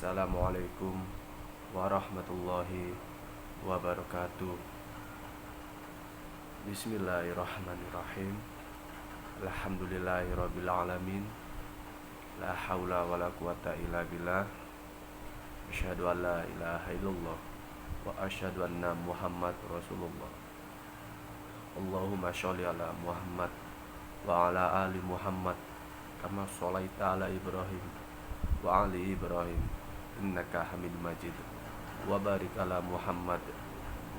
Assalamualaikum warahmatullahi wabarakatuh. Bismillahirrahmanirrahim. Alhamdulillahirabbil alamin. La haula wala quwata illa billah. Asyhadu an la ilaha illallah wa asyhadu anna Muhammad Rasulullah. Allahumma sholli ala Muhammad wa ala ali Muhammad kama sholaita ala Ibrahim wa ali Ibrahim innaka Hamidum Majid. Wa barik ala Muhammad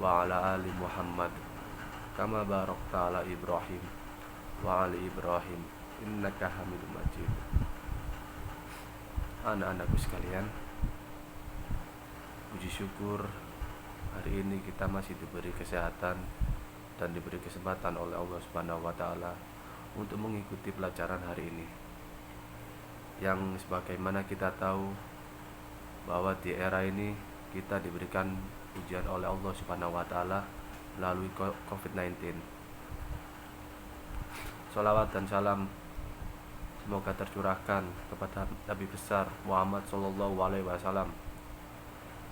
wa ala ali Muhammad kama barakta ala Ibrahim wa ali Ibrahim innaka Hamidum Majid. Anak-anakku sekalian, puji syukur hari ini kita masih diberi kesehatan dan diberi kesempatan oleh Allah Subhanahu wa taala untuk mengikuti pelajaran hari ini. Yang sebagaimana kita tahu bahwa di era ini kita diberikan ujian oleh Allah Subhanahu wa taala melalui COVID-19. Sholawat dan salam semoga tercurahkan kepada Nabi besar Muhammad sallallahu alaihi wasallam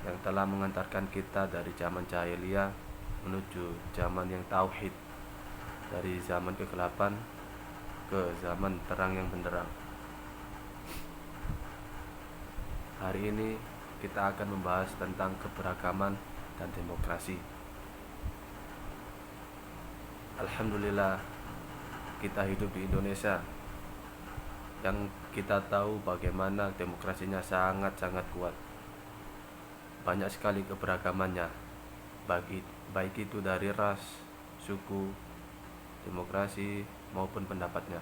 yang telah mengantarkan kita dari zaman jahiliyah menuju zaman yang tauhid, dari zaman kegelapan ke zaman terang yang benderang. Hari ini kita akan membahas tentang keberagaman dan demokrasi. Alhamdulillah kita hidup di Indonesia yang kita tahu bagaimana demokrasinya sangat-sangat kuat. Banyak sekali keberagamannya, baik itu dari ras, suku, demokrasi maupun pendapatnya.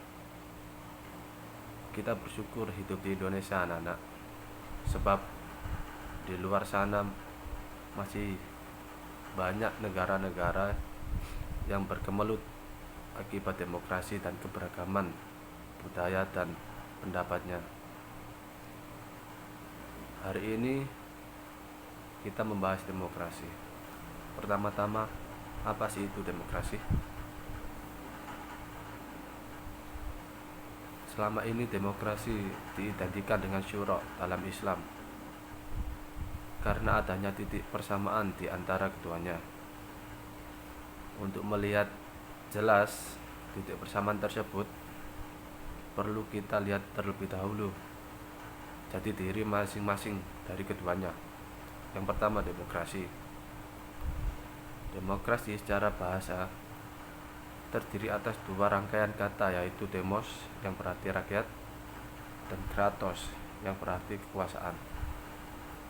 Kita bersyukur hidup di Indonesia, anak-anak, sebab di luar sana masih banyak negara-negara yang berkemelut akibat demokrasi dan keberagaman budaya dan pendapatnya. Hari ini kita membahas demokrasi. Pertama-tama, apa sih itu demokrasi? Selama ini demokrasi diidentikan dengan syura dalam Islam karena adanya titik persamaan di antara keduanya. Untuk melihat jelas titik persamaan tersebut, perlu kita lihat terlebih dahulu jati diri masing-masing dari keduanya. Yang pertama, demokrasi. Demokrasi secara bahasa terdiri atas dua rangkaian kata, yaitu demos yang berarti rakyat dan kratos yang berarti kekuasaan.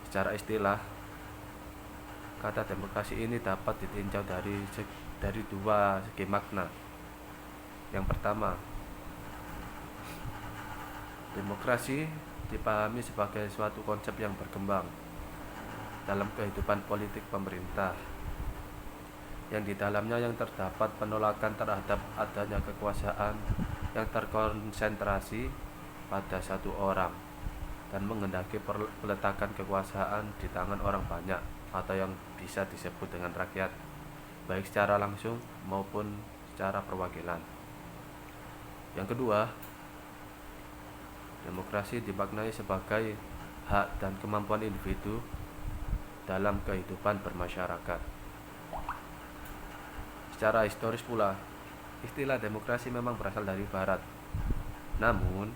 Secara istilah, kata demokrasi ini dapat ditinjau dari dua segi makna. Yang pertama, demokrasi dipahami sebagai suatu konsep yang berkembang dalam kehidupan politik pemerintah, yang di dalamnya yang terdapat penolakan terhadap adanya kekuasaan yang terkonsentrasi pada satu orang dan menghendaki peletakan kekuasaan di tangan orang banyak atau yang bisa disebut dengan rakyat, baik secara langsung maupun secara perwakilan. Yang kedua, demokrasi dimaknai sebagai hak dan kemampuan individu dalam kehidupan bermasyarakat. Secara historis pula, istilah demokrasi memang berasal dari barat. Namun,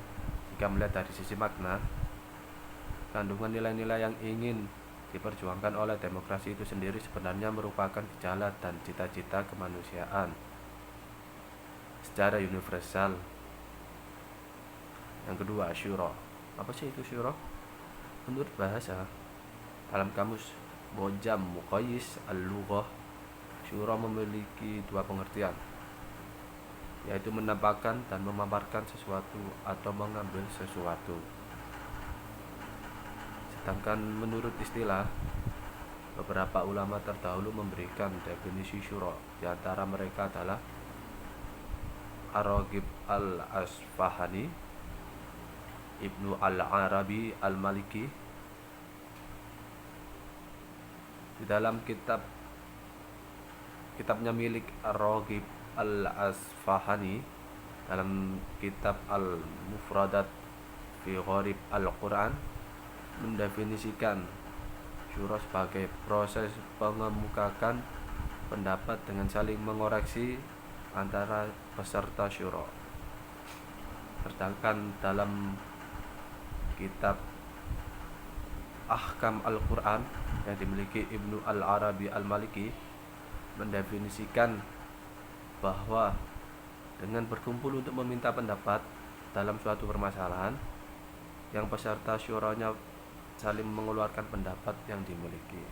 jika melihat dari sisi makna, kandungan nilai-nilai yang ingin diperjuangkan oleh demokrasi itu sendiri sebenarnya merupakan gejala dan cita-cita kemanusiaan secara universal. Yang kedua, syura. Apa sih itu syura? Menurut bahasa, dalam kamus Mojam Muqayyis Al-Lughah, syura memiliki dua pengertian, yaitu menampakkan dan memaparkan sesuatu atau mengambil sesuatu. Sedangkan menurut istilah, beberapa ulama terdahulu memberikan definisi syura. Di antara mereka adalah Ar-Raghib Al-Asfahani, Ibnu Al-Arabi Al-Maliki. Di dalam kitabnya milik Ar-Raghib Al-Asfahani, dalam kitab Al-Mufradat fi Gharib Al-Quran, mendefinisikan syura sebagai proses mengemukakan pendapat dengan saling mengoreksi antara peserta syura. Sedangkan dalam kitab Ahkam Al-Quran yang dimiliki Ibnu Al-Arabi Al-Maliki mendefinisikan bahwa dengan berkumpul untuk meminta pendapat dalam suatu permasalahan, yang peserta syuranya saling mengeluarkan pendapat yang dimiliki.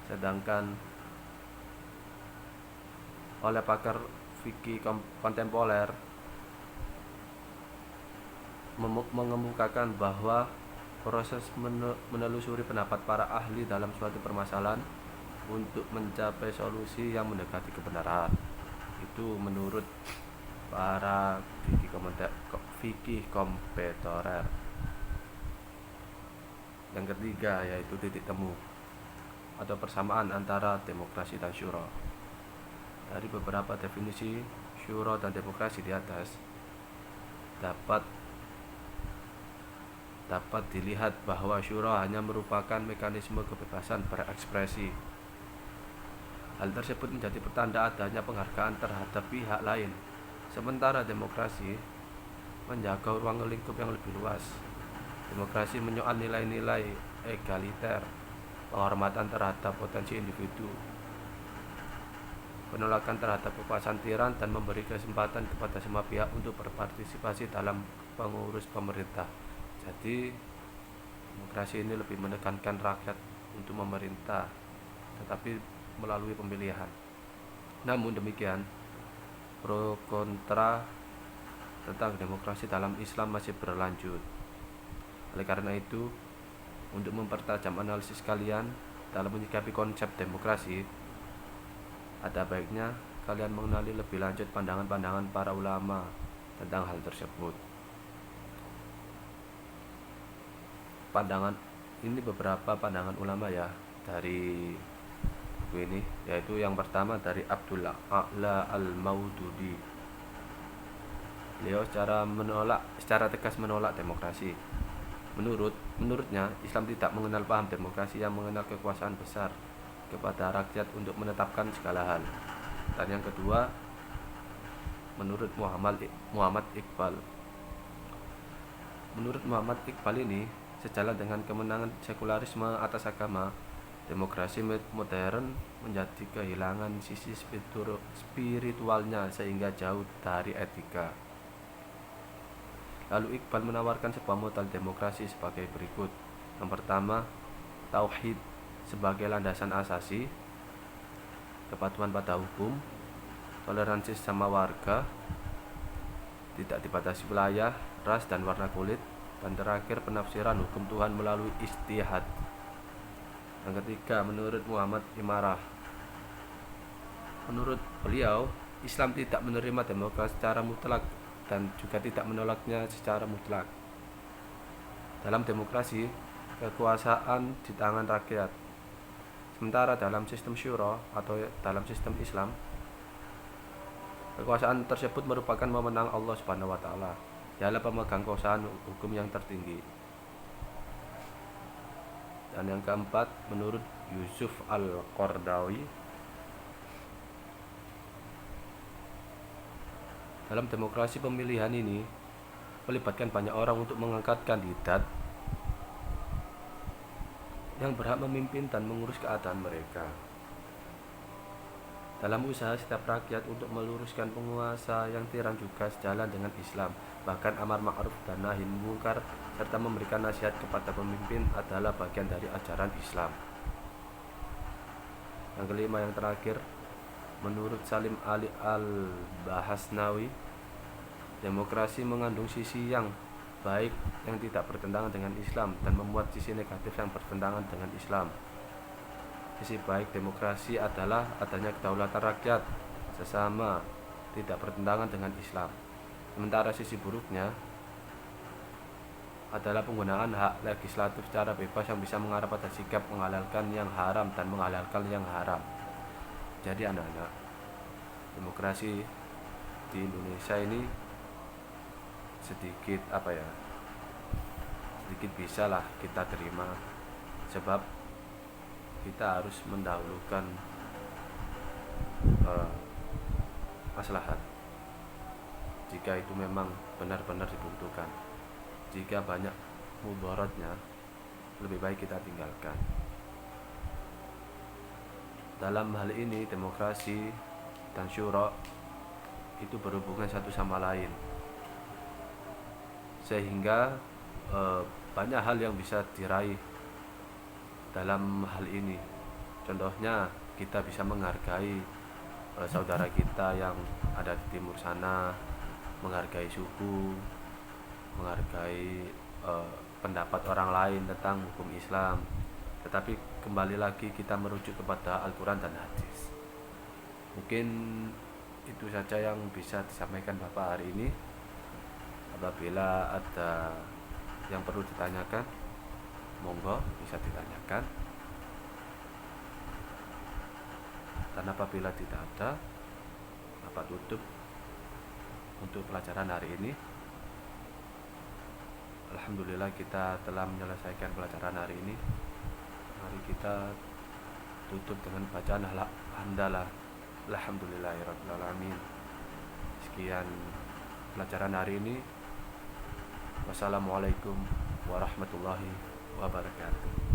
Sedangkan oleh pakar fikih kontemporer mengemukakan bahwa proses menelusuri pendapat para ahli dalam suatu permasalahan untuk mencapai solusi yang mendekati kebenaran itu menurut para fikih kontemporer. Yang ketiga yaitu titik temu atau persamaan antara demokrasi dan syura. Dari beberapa definisi syura dan demokrasi di atas dapat dilihat bahwa syura hanya merupakan mekanisme kebebasan berekspresi. Hal tersebut menjadi pertanda adanya penghargaan terhadap pihak lain, sementara demokrasi menjaga ruang lingkup yang lebih luas. Demokrasi menyoal nilai-nilai egaliter, penghormatan terhadap potensi individu, penolakan terhadap kekuasaan tiran, dan memberi kesempatan kepada semua pihak untuk berpartisipasi dalam pengurus pemerintah. Jadi demokrasi ini lebih menekankan rakyat untuk memerintah, tetapi melalui pemilihan. Namun demikian, pro kontra tentang demokrasi dalam Islam masih berlanjut. Oleh karena itu, untuk mempertajam analisis kalian dalam menyikapi konsep demokrasi, ada baiknya kalian mengenali lebih lanjut pandangan-pandangan para ulama tentang hal tersebut. Ini beberapa pandangan ulama ya dari buku ini, yaitu yang pertama dari Abdullah A'la Al-Maududi. Beliau secara tegas menolak demokrasi. Menurutnya, Islam tidak mengenal paham demokrasi yang mengenal kekuasaan besar kepada rakyat untuk menetapkan segala hal. Dan yang kedua, menurut Muhammad Iqbal. Menurut Muhammad Iqbal ini, sejalan dengan kemenangan sekularisme atas agama, demokrasi modern menjadi kehilangan sisi spiritualnya sehingga jauh dari etika. Lalu Iqbal menawarkan sebuah model demokrasi sebagai berikut. Yang pertama, tauhid sebagai landasan asasi, kepatuhan pada hukum, toleransi sesama warga, tidak dibatasi wilayah, ras, dan warna kulit, dan terakhir penafsiran hukum Tuhan melalui ijtihad. Yang ketiga, menurut Muhammad Imarah. Menurut beliau, Islam tidak menerima demokrasi secara mutlak dan juga tidak menolaknya secara mutlak. Dalam demokrasi, kekuasaan di tangan rakyat. Sementara dalam sistem syura atau dalam sistem Islam, kekuasaan tersebut merupakan wewenang Allah Subhanahu wa taala. Dialah pemegang kekuasaan hukum yang tertinggi. Dan yang keempat, menurut Yusuf Al-Qardawi, dalam demokrasi pemilihan ini melibatkan banyak orang untuk mengangkat kandidat yang berhak memimpin dan mengurus keadaan mereka. Dalam usaha setiap rakyat untuk meluruskan penguasa yang tiran juga sejalan dengan Islam. Bahkan amar ma'ruf dan nahi munkar serta memberikan nasihat kepada pemimpin adalah bagian dari ajaran Islam. Yang kelima, yang terakhir, menurut Salim Ali Al-Bahasnawi, demokrasi mengandung sisi yang baik yang tidak bertentangan dengan Islam dan memuat sisi negatif yang bertentangan dengan Islam. Sisi baik demokrasi adalah adanya kedaulatan rakyat sesama, tidak bertentangan dengan Islam. Sementara sisi buruknya adalah penggunaan hak legislatif secara bebas yang bisa mengarah pada sikap menghalalkan yang haram dan menghalalkan yang haram. Jadi anak-anak, demokrasi di Indonesia ini sedikit sedikit bisa lah kita terima, sebab kita harus mendahulukan maslahat jika itu memang benar-benar dibutuhkan. Jika banyak mudaratnya, lebih baik kita tinggalkan. Dalam hal ini demokrasi dan syura itu berhubungan satu sama lain, sehingga banyak hal yang bisa diraih dalam hal ini. Contohnya kita bisa menghargai saudara kita yang ada di timur sana, menghargai suku, menghargai pendapat orang lain tentang hukum Islam. Tetapi kembali lagi kita merujuk kepada Al-Quran dan hadis. Mungkin itu saja yang bisa disampaikan Bapak hari ini. Apabila ada yang perlu ditanyakan, monggo bisa ditanyakan. Dan apabila tidak ada, Bapak tutup untuk pelajaran hari ini. Alhamdulillah kita telah menyelesaikan pelajaran hari ini. Mari kita tutup dengan bacaan hamdalah alhamdulillahirabbil alamin. Sekian pelajaran hari ini. Wassalamualaikum warahmatullahi wabarakatuh.